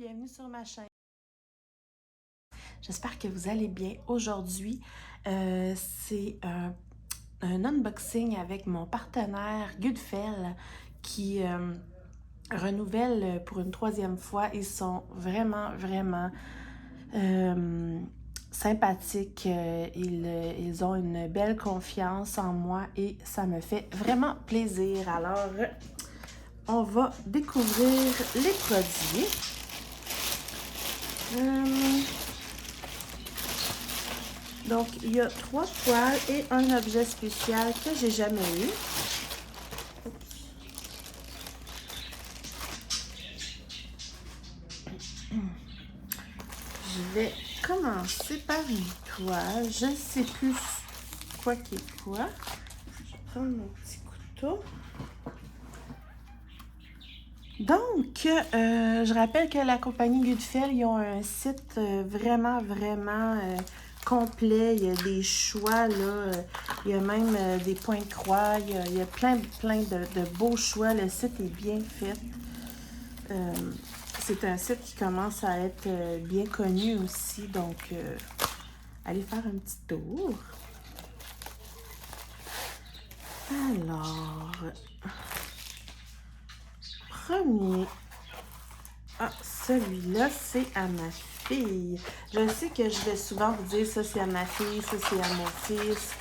bienvenue sur ma chaîne. J'espère que vous allez bien. Aujourd'hui, c'est un unboxing avec mon partenaire Goodfell qui renouvelle pour une 3e fois. Ils sont vraiment sympathiques. Ils ont une belle confiance en moi et ça me fait vraiment plaisir. Alors, on va découvrir les produits. Donc, il y a 3 toiles et un objet spécial que j'ai jamais eu. Je vais commencer par une toile. Je ne sais plus quoi qui est quoi. Je vais prendre mon petit couteau. Donc, je rappelle que la compagnie Goodfell, ils ont un site vraiment complet. Il y a des choix, là. Il y a même des points de croix. Il y a plein de beaux choix. Le site est bien fait. C'est un site qui commence à être bien connu aussi. Donc, allez faire un petit tour. Alors, premier. Ah, celui-là, c'est à ma fille. Je sais que je vais souvent vous dire ça, c'est à ma fille, ça, c'est à mon fils.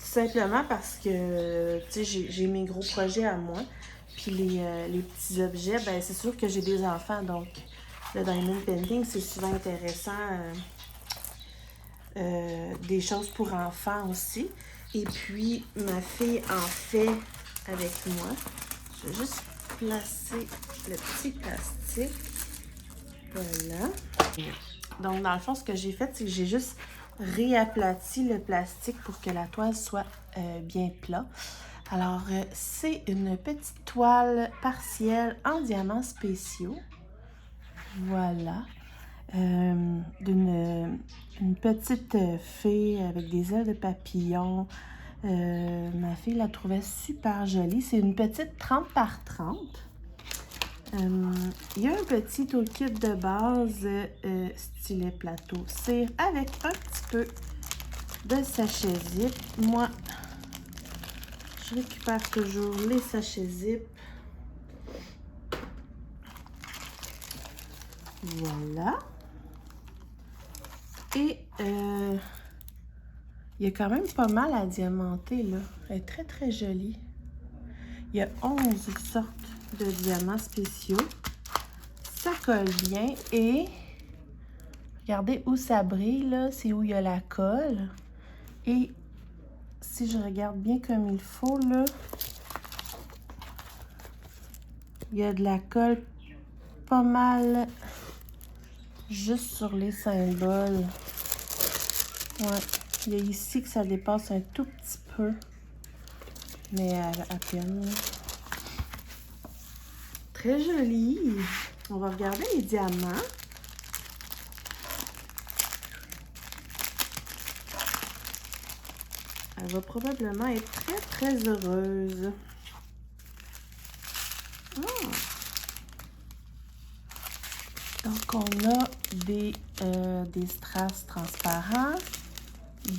Tout simplement parce que, tu sais, j'ai mes gros projets à moi. Puis les petits objets, ben c'est sûr que j'ai des enfants, donc le diamond painting, c'est souvent intéressant. Des choses pour enfants aussi. Et puis, ma fille en fait avec moi. Je vais juste placer le petit plastique. Voilà. Donc, dans le fond, ce que j'ai fait, c'est que j'ai juste réaplati le plastique pour que la toile soit bien plat. Alors, c'est une petite toile partielle en diamants spéciaux. Voilà. D'une petite fée avec des ailes de papillon. Ma fille la trouvait super jolie. C'est une petite 30 par 30. Il y a un petit toolkit de base stylet plateau cire avec un petit peu de sachet zip. Moi, je récupère toujours les sachets zip. Voilà. Et il y a quand même pas mal à diamanter, là. Elle est très jolie. Il y a 11 sortes de diamants spéciaux. Ça colle bien et regardez où ça brille, là. C'est où il y a la colle. Et si je regarde bien comme il faut, là, il y a de la colle pas mal juste sur les symboles. Ouais. Il y a ici que ça dépasse un tout petit peu. Mais à peine. Très joli. On va regarder les diamants. Elle va probablement être très heureuse. Ah. Donc, on a des strass transparents,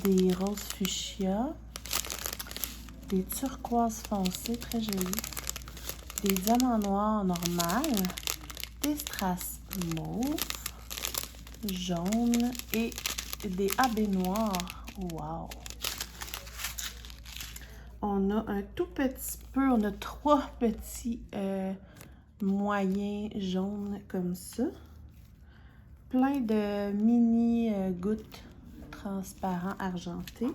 des roses fuchsia, des turquoises foncées, très jolies, des diamants noirs normales, des strass mauves, jaunes et des AB noirs. Wow! On a un tout petit peu, on a 3 petits moyens jaunes comme ça. Plein de mini gouttes transparents argentés.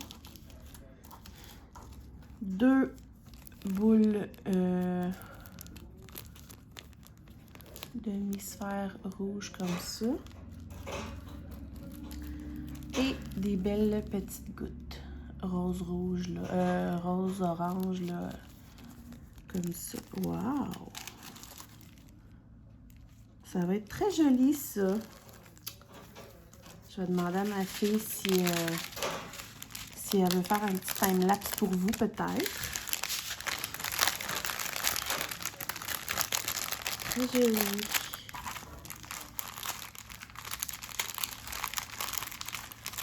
2 boules demi-sphère rouge comme ça. Et des belles petites gouttes. Rose rouge, là, rose orange, là, comme ça. Wow! Ça va être très joli, ça. Je vais demander à ma fille si elle veut faire un petit time-lapse pour vous, peut-être. Très joli.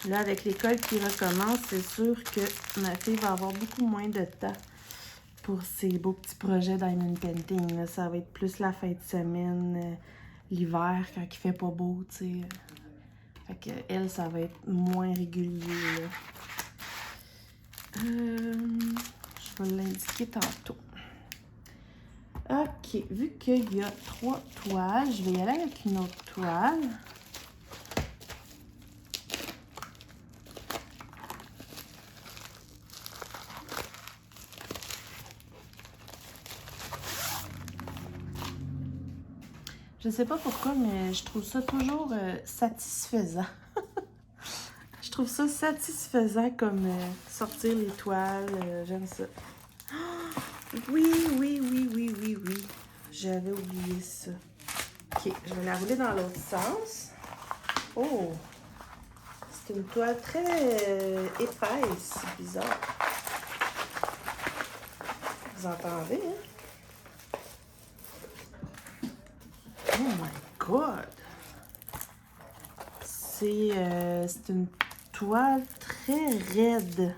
Là, avec l'école qui recommence, c'est sûr que ma fille va avoir beaucoup moins de temps pour ses beaux petits projets diamond painting. Là, ça va être plus la fin de semaine, l'hiver, quand il fait pas beau, tu sais. Fait que elle, ça va être moins régulier, là. Je vais l'indiquer tantôt. Ok, vu qu'il y a 3 toiles, je vais y aller avec une autre toile. Je sais pas pourquoi, mais je trouve ça toujours satisfaisant. Je trouve ça satisfaisant comme sortir les toiles. J'aime ça. Oui. J'avais oublié ça. Ok, je vais la rouler dans l'autre sens. Oh! C'est une toile très épaisse. C'est bizarre. Vous entendez, hein? Oh my God! C'est une toile très raide.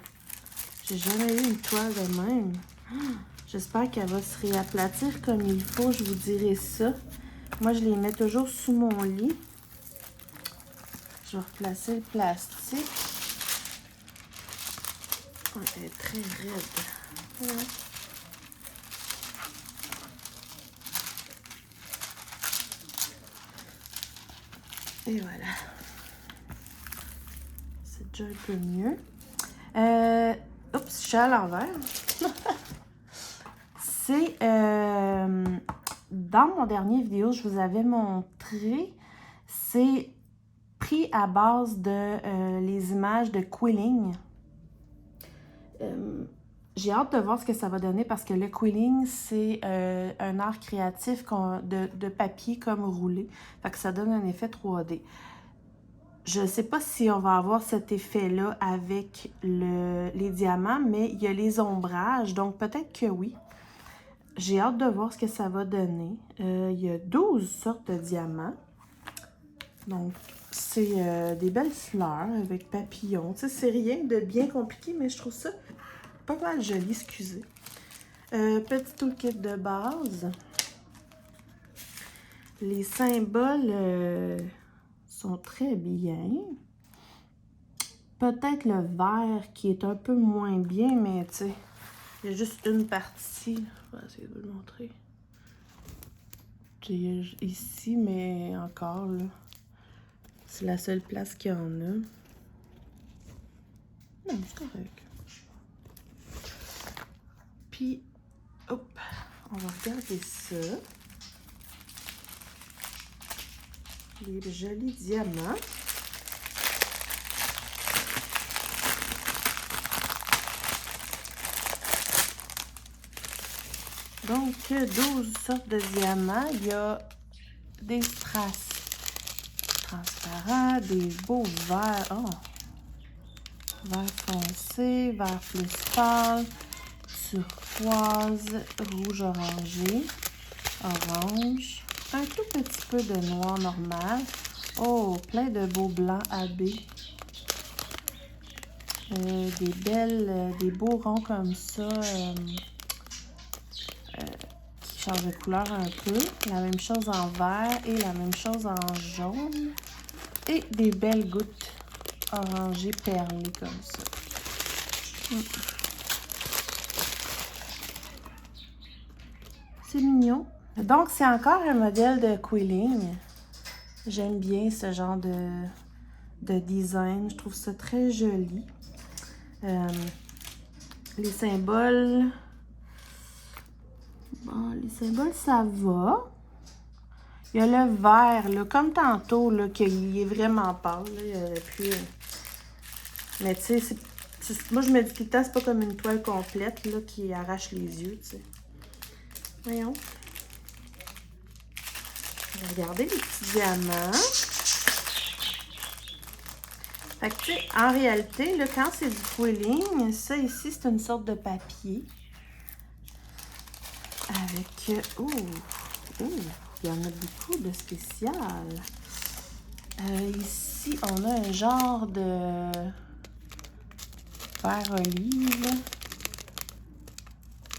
J'ai jamais eu une toile de même. J'espère qu'elle va se réaplatir comme il faut, je vous dirai ça. Moi, je les mets toujours sous mon lit. Je vais replacer le plastique. Ouais, elle est très raide. Ouais. Et voilà. C'est déjà un peu mieux. Oups, je suis à l'envers. C'est dans mon dernier vidéo, je vous avais montré, c'est pris à base de les images de quilling. J'ai hâte de voir ce que ça va donner parce que le quilling, c'est un art créatif de papier comme roulé. Fait que ça donne un effet 3D. Je ne sais pas si on va avoir cet effet-là avec les diamants, mais il y a les ombrages, donc peut-être que oui. J'ai hâte de voir ce que ça va donner. Il y a 12 sortes de diamants. Donc, c'est des belles fleurs avec papillons. Tu sais, c'est rien de bien compliqué, mais je trouve ça pas mal joli, excusez. Petit toolkit de base. Les symboles sont très bien. Peut-être le vert qui est un peu moins bien, mais tu sais, il y a juste une partie. Je vais essayer de vous le montrer. Ici, mais encore, là. C'est la seule place qu'il y en a. Non, c'est correct. Puis, hop, on va regarder ça. Les jolis diamants. Donc, 12 sortes de diamants. Il y a des strass transparents, des beaux verts. Oh! Vert foncé, vert plus pâle, turquoise, rouge orangé, orange, un tout petit peu de noir normal. Oh, plein de beaux blancs AB. Des beaux ronds comme ça qui changent de couleur un peu. La même chose en vert et la même chose en jaune. Et des belles gouttes orangées perlées comme ça. C'est mignon. Donc, c'est encore un modèle de quilling. J'aime bien ce genre de design. Je trouve ça très joli. Les symboles... Bon, les symboles, ça va. Il y a le vert, là, comme tantôt, là, qu'il est vraiment pâle. Puis, mais tu sais, moi, je me dis tout le temps, c'est pas comme une toile complète là, qui arrache les yeux, tu sais. Voyons. Regardez les petits diamants. Fait que, tu sais, en réalité, là, quand c'est du quilling, ça ici, c'est une sorte de papier. Avec... il y en a beaucoup de spéciales. Ici, on a un genre de vert olive.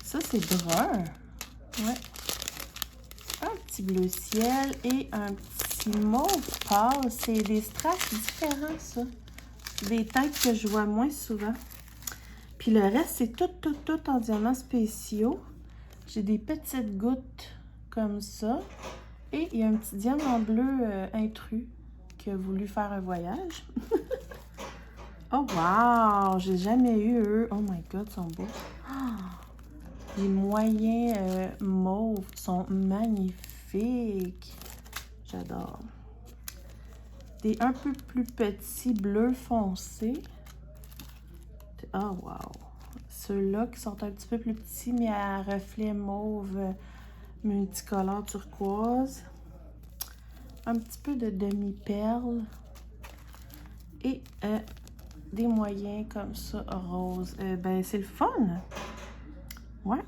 Ça, c'est brun. Ouais. Un petit bleu ciel et un petit mauve pâle. C'est des strass différents, ça. Des teintes que je vois moins souvent. Puis le reste, c'est tout en diamants spéciaux. J'ai des petites gouttes comme ça. Et il y a un petit diamant bleu intrus qui a voulu faire un voyage. Oh wow! J'ai jamais eu eux. Oh my god, ils sont beaux. Les moyens mauves sont magnifiques. J'adore. Des un peu plus petits bleus foncés. Oh wow! Ceux-là qui sont un petit peu plus petits, mais à reflet mauve multicolore turquoise. Un petit peu de demi-perle. Et des moyens comme ça, rose. Ben, c'est le fun! Ouais.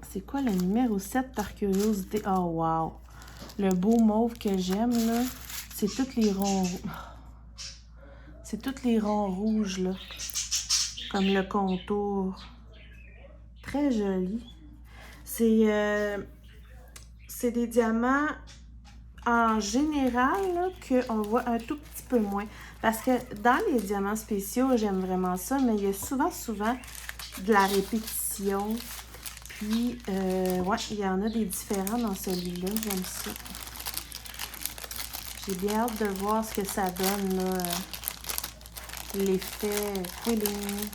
C'est quoi le numéro 7 par curiosité? Oh wow! Le beau mauve que j'aime, là, c'est tous les ronds. C'est tous les ronds rouges, là. Comme le contour. Très joli. C'est des diamants en général qu'on voit un tout petit peu moins. Parce que dans les diamants spéciaux, j'aime vraiment ça, mais il y a souvent de la répétition. Puis, ouais, il y en a des différents dans celui-là. J'aime ça. J'ai bien hâte de voir ce que ça donne, là. L'effet feeling.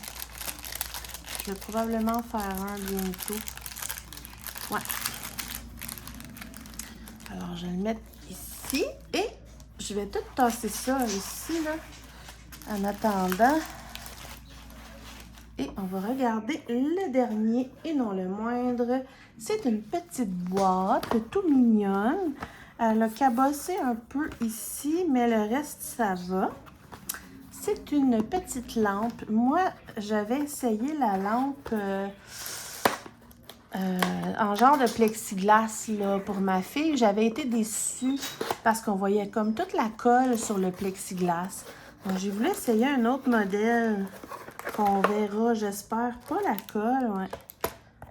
Je vais probablement faire un bientôt. Ouais. Alors, je vais le mettre ici et je vais tout tasser ça ici, là, en attendant. Et on va regarder le dernier et non le moindre. C'est une petite boîte tout mignonne. Elle a cabossé un peu ici, mais le reste, ça va. C'est une petite lampe. Moi, j'avais essayé la lampe en genre de plexiglas là, pour ma fille. J'avais été déçue parce qu'on voyait comme toute la colle sur le plexiglas. Donc, j'ai voulu essayer un autre modèle qu'on verra, j'espère. Pas la colle, ouais.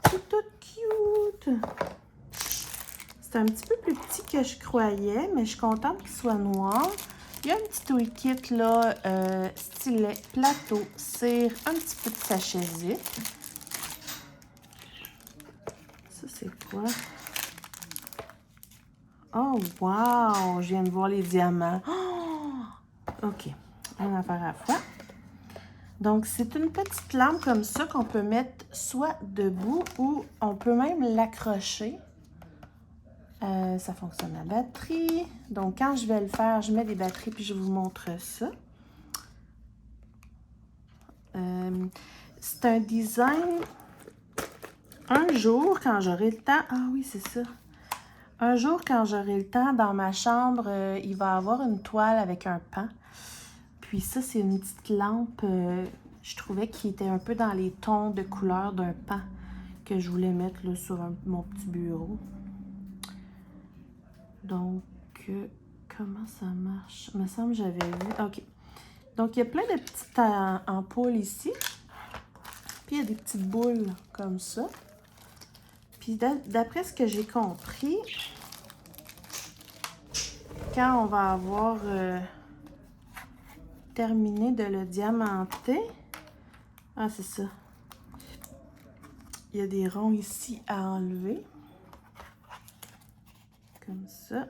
C'est tout cute. C'est un petit peu plus petit que je croyais, mais je suis contente qu'il soit noir. Il y a un petit toolkit là, stylet, plateau, cire, un petit peu de sachet zip. Ça, c'est quoi? Oh, wow! Je viens de voir les diamants. Oh! OK. Une affaire à la fois. Donc, c'est une petite lampe comme ça qu'on peut mettre soit debout ou on peut même l'accrocher. Ça fonctionne à batterie. Donc, quand je vais le faire, je mets des batteries puis je vous montre ça. C'est un design. Un jour, quand j'aurai le temps... Ah oui, c'est ça. Un jour, quand j'aurai le temps, dans ma chambre, il va y avoir une toile avec un pan. Puis ça, c'est une petite lampe, je trouvais qu'il était un peu dans les tons de couleur d'un pan que je voulais mettre là, sur mon petit bureau. Donc, comment ça marche? Il me semble que j'avais vu. OK. Donc, il y a plein de petites ampoules ici. Puis, il y a des petites boules comme ça. Puis, d'après ce que j'ai compris, quand on va avoir terminé de le diamanter, ah, c'est ça. Il y a des ronds ici à enlever. Comme ça.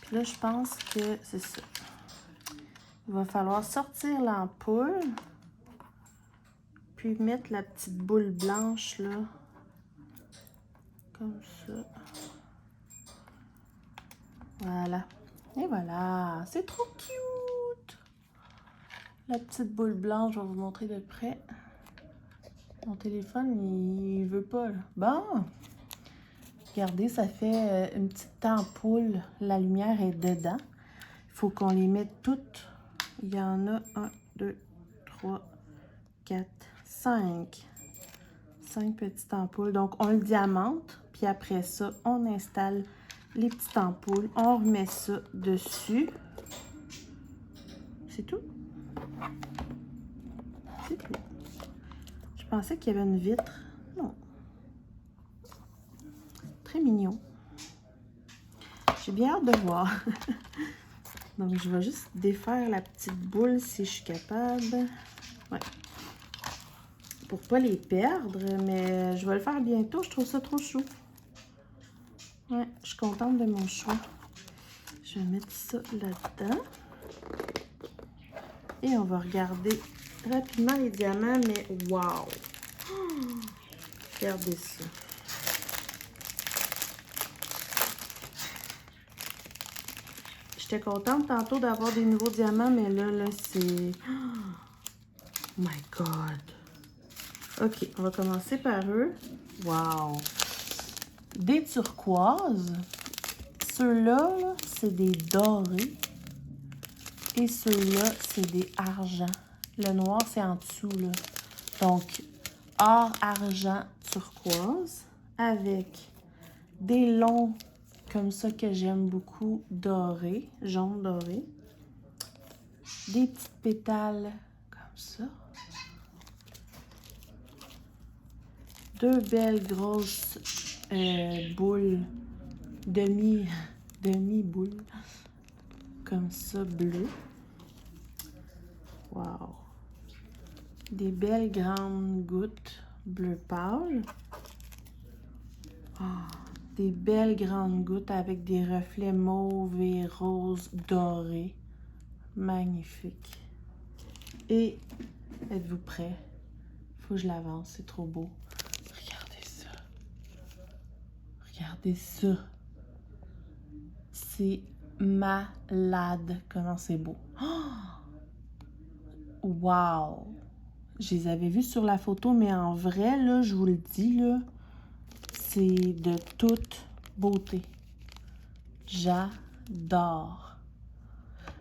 Puis là, je pense que c'est ça. Il va falloir sortir l'ampoule. Puis mettre la petite boule blanche là. Comme ça. Voilà. Et voilà. C'est trop cute. La petite boule blanche, je vais vous montrer de près. Mon téléphone, il veut pas. Là. Bon. Regardez, ça fait une petite ampoule. La lumière est dedans. Il faut qu'on les mette toutes. Il y en a 1, 2, 3, 4, 5. 5 petites ampoules. Donc, on le diamante, puis après ça, on installe les petites ampoules. On remet ça dessus. C'est tout. C'est tout. Je pensais qu'il y avait une vitre. Non. Très mignon. J'ai bien hâte de voir. Donc, je vais juste défaire la petite boule si je suis capable. Ouais. Pour pas les perdre, mais je vais le faire bientôt. Je trouve ça trop chou. Ouais, je suis contente de mon choix. Je vais mettre ça là-dedans. Et on va regarder rapidement les diamants, mais wow! Regardez ça. J'étais contente tantôt d'avoir des nouveaux diamants, mais là c'est... Oh my God! OK, on va commencer par eux. Wow! Des turquoises. Ceux-là, -là, c'est des dorés. Et ceux-là, c'est des argents. Le noir, c'est en dessous, là. Donc, or, argent, turquoise. Avec des longs, comme ça, que j'aime beaucoup, dorés. Jaune doré. Des petites pétales, comme ça. Deux belles grosses boules, demi-boules, comme ça, bleues. Wow! Des belles grandes gouttes bleu pâle. Oh, des belles grandes gouttes avec des reflets mauve et rose dorés. Magnifique. Et, êtes-vous prêts? Faut que je l'avance, c'est trop beau. Regardez ça. Regardez ça. C'est malade comment c'est beau. Oh! Wow! Je les avais vus sur la photo, mais en vrai, là, je vous le dis, là, c'est de toute beauté. J'adore.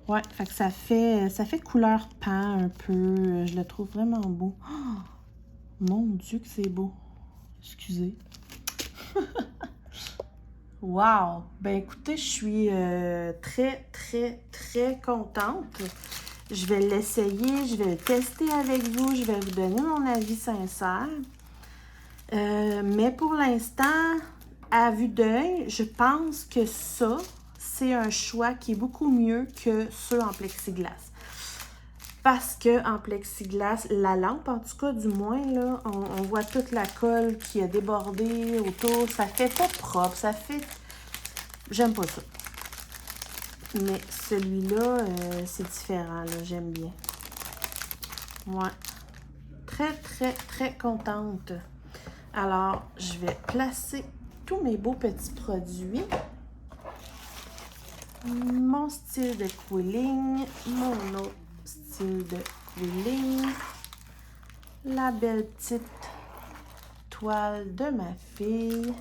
Ouais, fait que ça fait couleur pan un peu. Je le trouve vraiment beau. Oh, mon Dieu que c'est beau. Excusez. Wow! Ben écoutez, je suis très contente. Je vais l'essayer, je vais le tester avec vous, je vais vous donner mon avis sincère. Mais pour l'instant, à vue d'œil, je pense que ça, c'est un choix qui est beaucoup mieux que ceux en plexiglas. Parce que en plexiglas, la lampe, en tout cas, du moins, là, on voit toute la colle qui a débordé autour. Ça fait pas propre, ça fait... J'aime pas ça. Mais celui-là, c'est différent, là. J'aime bien. Ouais. Très contente. Alors, je vais placer tous mes beaux petits produits. Mon style de quilling, mon autre style de quilling, la belle petite toile de ma fille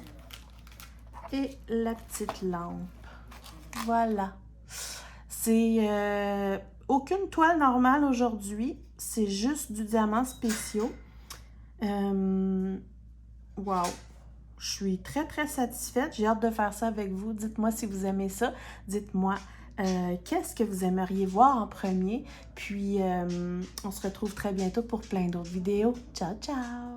et la petite lampe. Voilà. C'est aucune toile normale aujourd'hui. C'est juste du diamant spéciaux. Wow! Je suis très satisfaite. J'ai hâte de faire ça avec vous. Dites-moi si vous aimez ça. Dites-moi qu'est-ce que vous aimeriez voir en premier. Puis, on se retrouve très bientôt pour plein d'autres vidéos. Ciao, ciao!